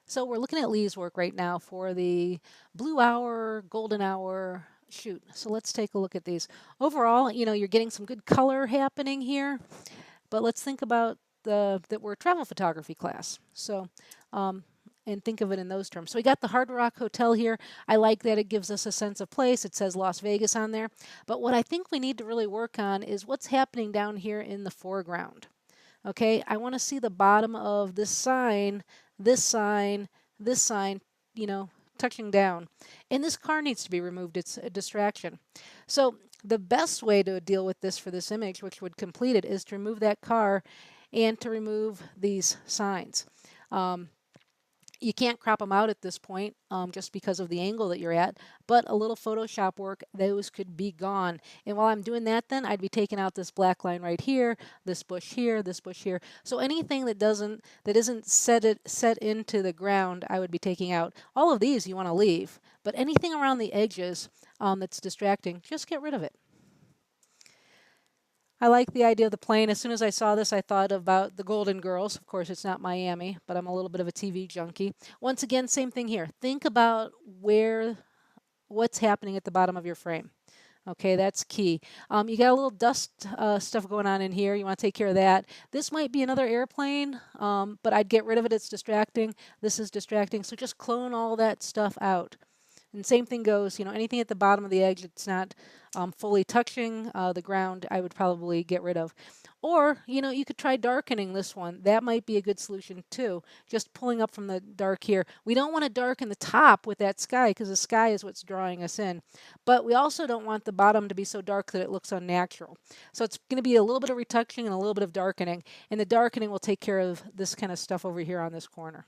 So we're looking at Lee's work right now for the blue hour, golden hour shoot. So let's take a look at these. Overall, you're getting some good color happening here, but let's think about that we're a travel photography class. So, and think of it in those terms. So we got the Hard Rock Hotel here. I like that it gives us a sense of place. It says Las Vegas on there. But what I think we need to really work on is what's happening down here in the foreground. Okay, I want to see the bottom of this sign, this sign, this sign, touching down. And this car needs to be removed. It's a distraction. So the best way to deal with this for this image, which would complete it, is to remove that car and to remove these signs. You can't crop them out at this point just because of the angle that you're at, but a little Photoshop work, those could be gone. And while I'm doing that, then I'd be taking out this black line right here, this bush here, this bush here. So anything that isn't set into the ground, I would be taking out. All of these you want to leave, but anything around the edges that's distracting, just get rid of it. I like the idea of the plane. As soon as I saw this, I thought about the Golden Girls. Of course, it's not Miami, but I'm a little bit of a TV junkie. Once again, same thing here. Think about what's happening at the bottom of your frame. Okay, that's key. You got a little dust stuff going on in here. You want to take care of that. This might be another airplane, but I'd get rid of it. It's distracting. This is distracting. So just clone all that stuff out. And same thing goes, anything at the bottom of the edge that's not fully touching the ground, I would probably get rid of. Or, you could try darkening this one. That might be a good solution too. Just pulling up from the dark here. We don't want to darken the top with that sky because the sky is what's drawing us in. But we also don't want the bottom to be so dark that it looks unnatural. So it's going to be a little bit of retouching and a little bit of darkening. And the darkening will take care of this kind of stuff over here on this corner.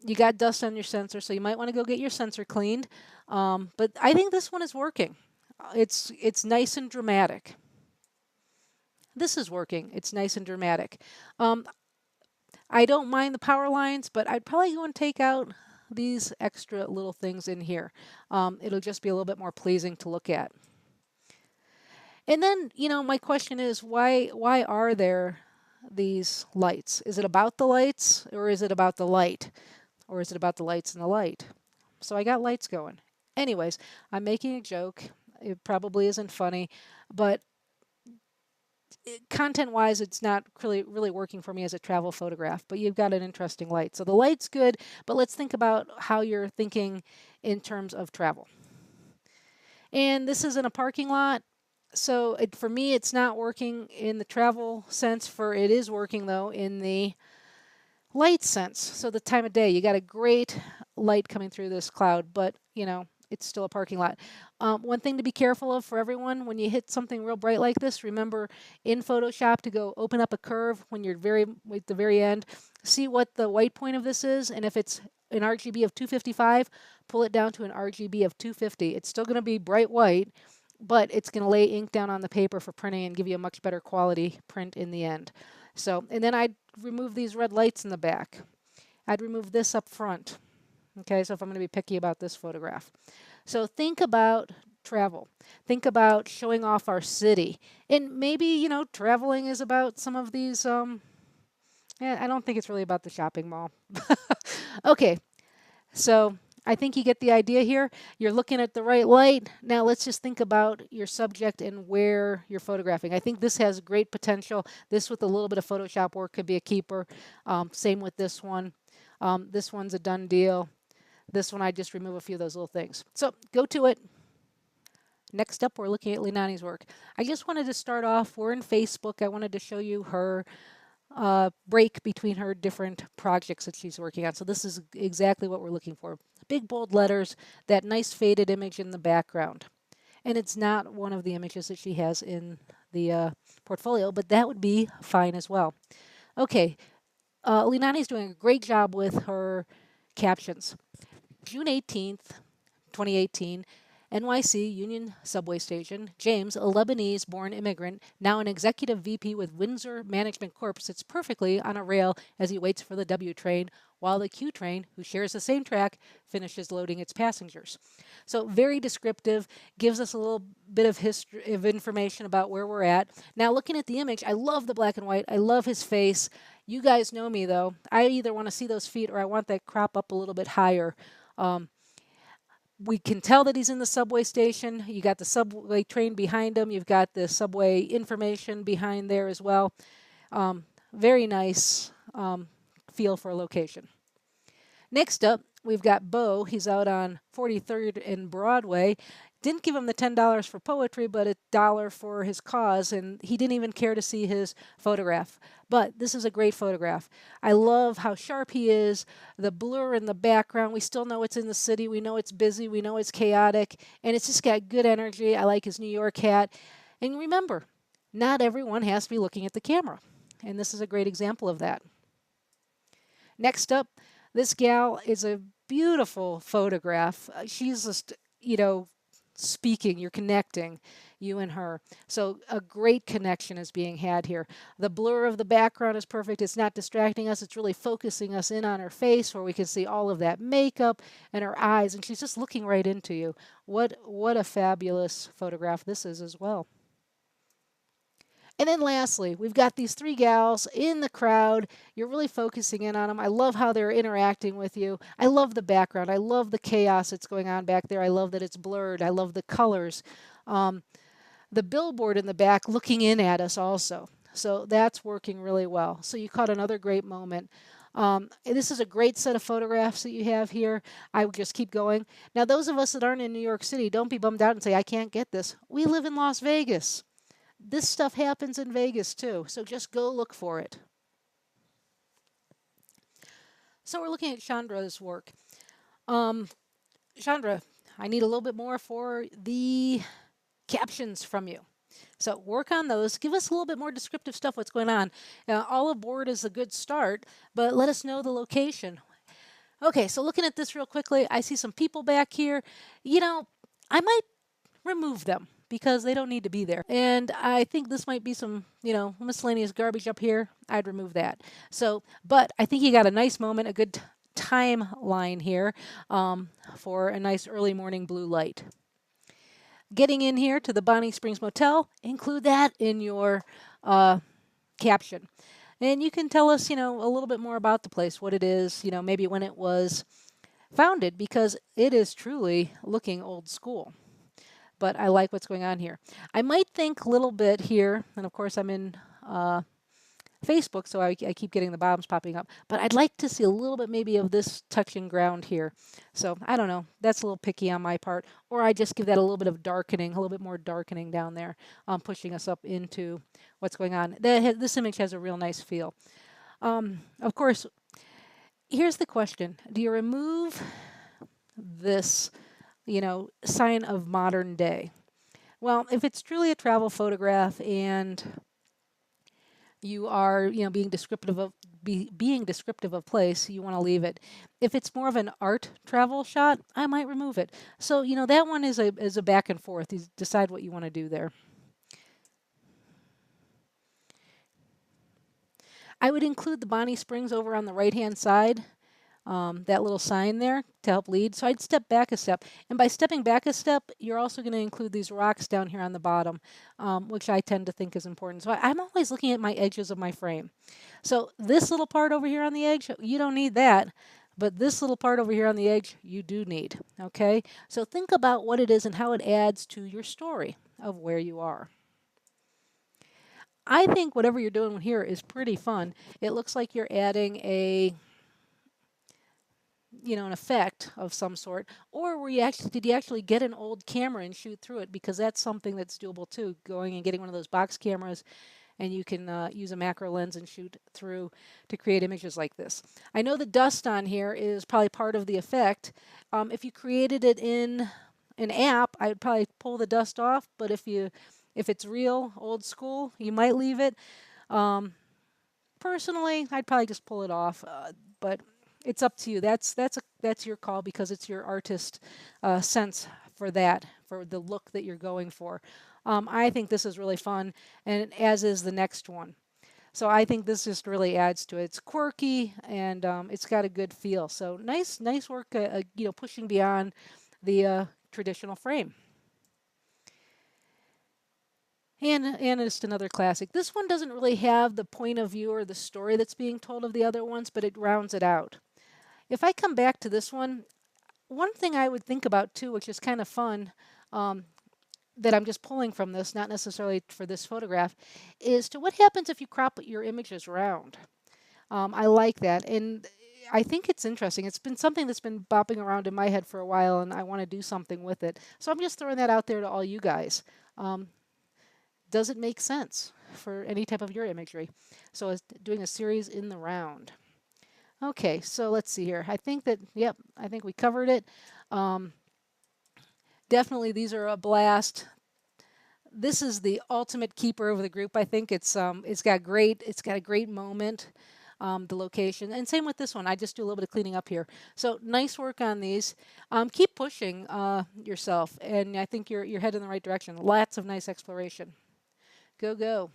You got dust on your sensor, so you might want to go get your sensor cleaned. But I think this one is working. It's nice and dramatic. This is working. It's nice and dramatic. I don't mind the power lines, but I'd probably go and take out these extra little things in here. It'll just be a little bit more pleasing to look at. And then, my question is, why are there these lights? Is it about the lights, or is it about the light? Or is it about the lights and the light? So I got lights going. Anyways, I'm making a joke. It probably isn't funny, but content-wise, it's not really working for me as a travel photograph, but you've got an interesting light. So the light's good, but let's think about how you're thinking in terms of travel. And this is in a parking lot. So for me, it's not working in the travel sense. It is working though in the light sense. So the time of day, you got a great light coming through this cloud, but it's still a parking lot. One thing to be careful of for everyone, when you hit something real bright like this, remember in Photoshop to go open up a curve when you're at the very end. See what the white point of this is, and if it's an RGB of 255, pull it down to an RGB of 250. It's still going to be bright white, but it's going to lay ink down on the paper for printing and give you a much better quality print in the end. So, and then I'd remove these red lights in the back. I'd remove this up front. Okay, so if I'm going to be picky about this photograph. So think about travel. Think about showing off our city. And maybe, traveling is about some of these, I don't think it's really about the shopping mall. Okay, so I think you get the idea here. You're looking at the right light. Now let's just think about your subject and where you're photographing. I think this has great potential. This with a little bit of Photoshop work could be a keeper. Same with this one. This one's a done deal. This one, I just remove a few of those little things. So go to it. Next up, we're looking at Leinani's work. I just wanted to start off, we're in Facebook. I wanted to show you her break between her different projects that she's working on. So this is exactly what we're looking for. Big bold letters, that nice faded image in the background. And it's not one of the images that she has in the portfolio, but that would be fine as well. Okay, Leinani's doing a great job with her captions. June 18th, 2018, NYC Union Subway Station. James, a Lebanese-born immigrant, now an executive VP with Windsor Management Corp, sits perfectly on a rail as he waits for the W train, while the Q train, who shares the same track, finishes loading its passengers. So very descriptive, gives us a little bit of history, of information about where we're at. Now looking at the image, I love the black and white. I love his face. You guys know me though. I either want to see those feet or I want that crop up a little bit higher. Um, we can tell that he's in the subway station. You got the subway train behind him. You've got the subway information behind there as well. Very nice feel for a location. Next up, we've got Bo. He's out on 43rd and Broadway. Didn't give him the $10 for poetry, but $1 for his cause, and he didn't even care to see his photograph. But this is a great photograph. I love how sharp he is, the blur in the background. We still know it's in the city. We know it's busy. We know it's chaotic, and it's just got good energy. I like his New York hat. And remember, not everyone has to be looking at the camera, and this is a great example of that. Next up, this gal is a beautiful photograph. She's just, speaking, you're connecting, you and her. So a great connection is being had here. The blur of the background is perfect. It's not distracting us. It's really focusing us in on her face where we can see all of that makeup and her eyes, and she's just looking right into you. What a fabulous photograph this is as well. And then lastly, we've got these three gals in the crowd. You're really focusing in on them. I love how they're interacting with you. I love the background. I love the chaos that's going on back there. I love that it's blurred. I love the colors. Um, the billboard in the back looking in at us also. So that's working really well. So you caught another great moment. This is a great set of photographs that you have here. I would just keep going. Now, those of us that aren't in New York City, don't be bummed out and say, I can't get this. We live in Las Vegas. This stuff happens in Vegas too, so just go look for it. So we're looking at Chandra's work. Um, Chandra, I need a little bit more for the captions from you. So work on those. Give us a little bit more descriptive stuff, what's going on. All aboard is a good start, but let us know the location. Okay, so looking at this real quickly, I see some people back here. I might remove them because they don't need to be there. And I think this might be some, miscellaneous garbage up here. I'd remove that. So, but I think you got a nice moment, a good timeline here for a nice early morning blue light. Getting in here to the Bonnie Springs Motel, include that in your caption. And you can tell us, a little bit more about the place, what it is, maybe when it was founded, because it is truly looking old school. But I like what's going on here. I might think a little bit here, and of course I'm in Facebook, so I keep getting the bombs popping up. But I'd like to see a little bit maybe of this touching ground here. So I don't know. That's a little picky on my part. Or I just give that a little bit of darkening, a little bit more darkening down there, pushing us up into what's going on. This image has a real nice feel. Of course, here's the question. Do you remove this, sign of modern day? Well, if it's truly a travel photograph and you are, being descriptive of place, you want to leave it. If it's more of an art travel shot, I might remove it. So, that one is a back and forth. You decide what you want to do there. I would include the Bonnie Springs over on the right-hand side. That little sign there to help lead. So I'd step back a step. And by stepping back a step, you're also going to include these rocks down here on the bottom, which I tend to think is important. So I'm always looking at my edges of my frame. So this little part over here on the edge, you don't need that. But this little part over here on the edge, you do need. Okay? So think about what it is and how it adds to your story of where you are. I think whatever you're doing here is pretty fun. It looks like you're adding an effect of some sort, or did you actually get an old camera and shoot through it? Because that's something that's doable too, going and getting one of those box cameras, and you can use a macro lens and shoot through to create images like this. I know the dust on here is probably part of the effect. If you created it in an app, I would probably pull the dust off, but if it's real old school, you might leave it. Personally, I'd probably just pull it off, but it's up to you. That's your call, because it's your artist sense for the look that you're going for. I think this is really fun, and as is the next one. So I think this just really adds to it. It's quirky, and it's got a good feel. So nice work, pushing beyond the traditional frame. And just another classic. This one doesn't really have the point of view or the story that's being told of the other ones, but it rounds it out. If I come back to this one thing I would think about too, which is kind of fun, um, that I'm just pulling from this, not necessarily for this photograph, is to what happens if you crop your images round. I like that, and I think it's interesting. It's been something that's been bopping around in my head for a while, and I want to do something with it. So I'm just throwing that out there to all you guys. Um, does it make sense for any type of your imagery? So it's doing a series in the round. Okay, so let's see here. I think that, yep, I think we covered it. Um, definitely, these are a blast. This is the ultimate keeper of the group. I think it's got a great moment. The location, and same with this one. I just do a little bit of cleaning up here. So nice work on these. Keep pushing yourself, and I think you're heading in the right direction. Lots of nice exploration. Go go.